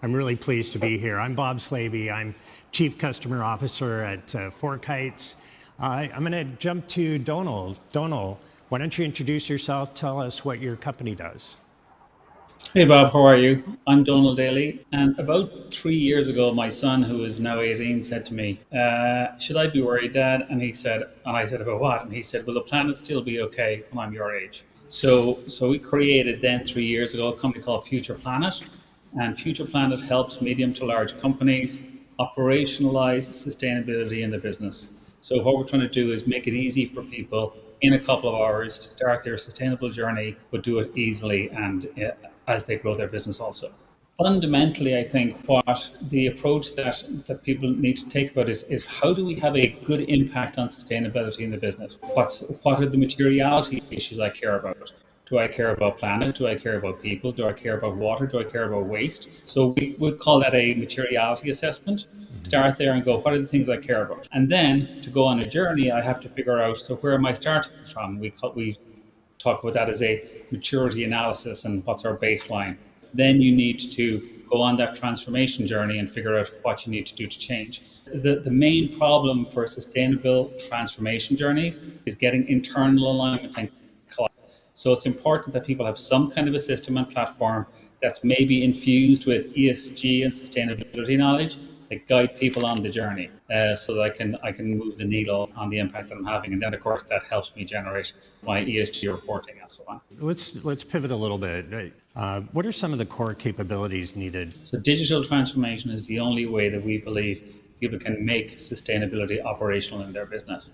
I'm really pleased to be here. I'm Bob Slaby. I'm Chief Customer Officer at FourKites. I'm going to jump to Donal. Donal, why don't you introduce yourself? Tell us what your company does. Hey Bob, how are you? I'm Donal Daly, and about 3 years ago, my son, who is now 18, said to me, "Should I be worried, Dad?" And I said, "About what?" And he said, "Will the planet still be okay when I'm your age?" So we created then 3 years ago a company called Future Planet, and Future Planet helps medium to large companies operationalize sustainability in the business. So what we're trying to do is make it easy for people in a couple of hours to start their sustainable journey, but do it easily and as they grow their business also. Fundamentally, I think what the approach that people need to take about is how do we have a good impact on sustainability in the business? What are the materiality issues I care about? Do I care about planet? Do I care about people? Do I care about water? Do I care about waste? So we would call that a materiality assessment. Start there and go, what are the things I care about? And then to go on a journey, I have to figure out, so where am I starting from? We talk about that as a maturity analysis and what's our baseline. Then you need to go on that transformation journey and figure out what you need to do to change. The main problem for sustainable transformation journeys is getting internal alignment and so it's important that people have some kind of a system and platform that's maybe infused with ESG and sustainability knowledge that guide people on the journey, so that I can move the needle on the impact that I'm having, and then of course that helps me generate my ESG reporting and so on. Let's pivot a little bit. What are some of the core capabilities needed? So digital transformation is the only way that we believe people can make sustainability operational in their business.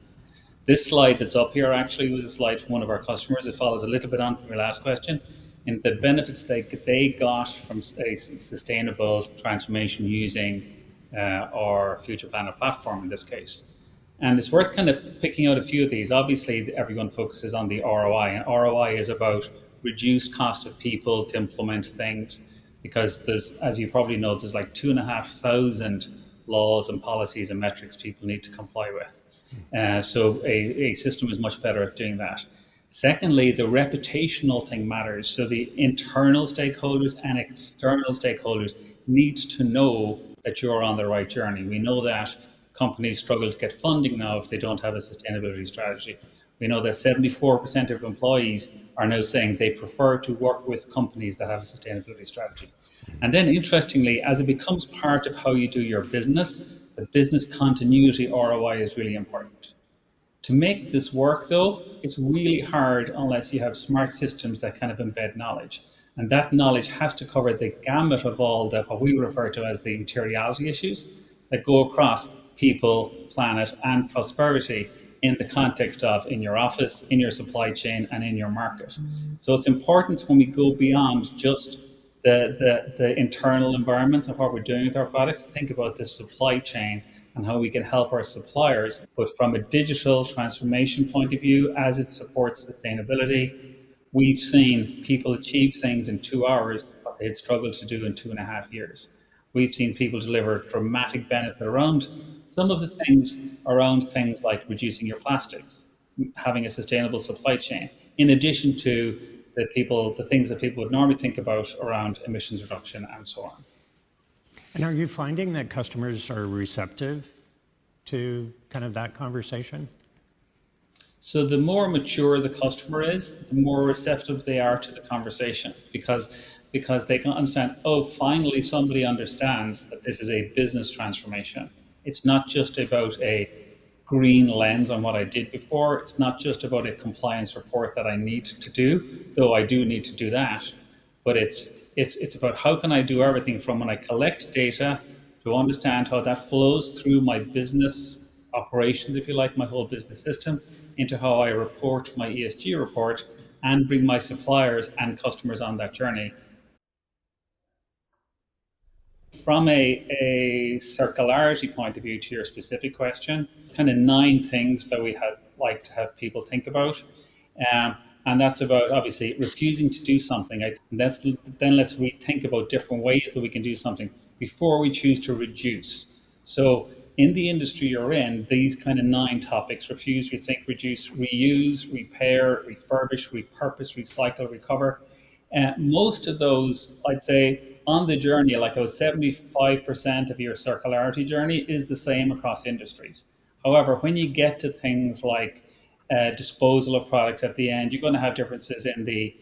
This slide that's up here actually was a slide from one of our customers. It follows a little bit on from your last question. And the benefits they got from a sustainable transformation using our Future Planet platform in this case. And it's worth kind of picking out a few of these. Obviously, everyone focuses on the ROI, and ROI is about reduced cost of people to implement things, because there's, as you probably know, there's like 2,500 laws and policies and metrics people need to comply with. So a system is much better at doing that. Secondly, the reputational thing matters. So the internal stakeholders and external stakeholders need to know that you're on the right journey. We know that companies struggle to get funding now if they don't have a sustainability strategy. We know that 74% of employees are now saying they prefer to work with companies that have a sustainability strategy. And then interestingly, as it becomes part of how you do your business, the business continuity ROI is really important. To make this work though, it's really hard unless you have smart systems that kind of embed knowledge. And that knowledge has to cover the gamut of all the, what we refer to as the materiality issues that go across people, planet, and prosperity in the context of in your office, in your supply chain, and in your market. So it's important when we go beyond just the internal environments of what we're doing with our products, think about the supply chain and how we can help our suppliers, but from a digital transformation point of view, as it supports sustainability. We've seen people achieve things in 2 hours that they had struggled to do in 2.5 years. We've seen people deliver dramatic benefit around some of the things around things like reducing your plastics, having a sustainable supply chain, in addition to the things that people would normally think about around emissions reduction and so on. And are you finding that customers are receptive to kind of that conversation? So the more mature the customer is, the more receptive they are to the conversation, because they can understand, oh, finally somebody understands that this is a business transformation. It's not just about a green lens on what I did before. It's not just about a compliance report that I need to do, though I do need to do that. But it's about how can I do everything from when I collect data to understand how that flows through my business operations, if you like, my whole business system, into how I report my ESG report and bring my suppliers and customers on that journey. From a circularity point of view, to your specific question, kind of 9 things that we like to have people think about. And that's about obviously refusing to do something. Let's rethink about different ways that we can do something before we choose to reduce. So in the industry you're in, these kind of 9 topics: refuse, rethink, reduce, reuse, repair, refurbish, repurpose, recycle, recover. Most of those, I'd say, on the journey, like 75% of your circularity journey is the same across industries. However, when you get to things like disposal of products at the end, you're going to have differences in the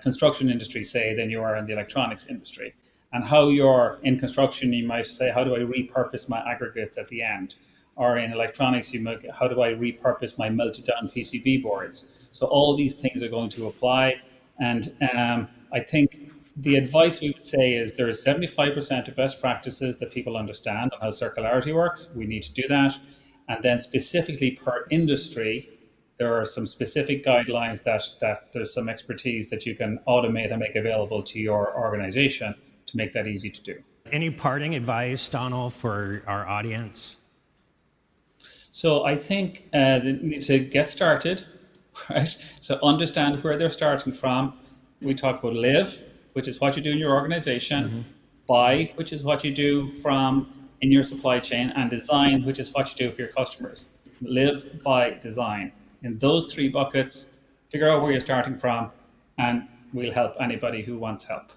construction industry, say, than you are in the electronics industry. And how you're in construction, you might say, how do I repurpose my aggregates at the end? Or in electronics, you might, how do I repurpose my melted down PCB boards? So all these things are going to apply. And I think the advice we would say is there is 75% of best practices that people understand on how circularity works. We need to do that. And then specifically per industry, there are some specific guidelines that there's some expertise that you can automate and make available to your organization to make that easy to do. Any parting advice, Donal, for our audience? So I think they need to get started, right? So understand where they're starting from. We talk about live, which is what you do in your organization, buy, which is what you do from in your supply chain, and design, which is what you do for your customers. Live, buy, design. In those three buckets, figure out where you're starting from, and we'll help anybody who wants help.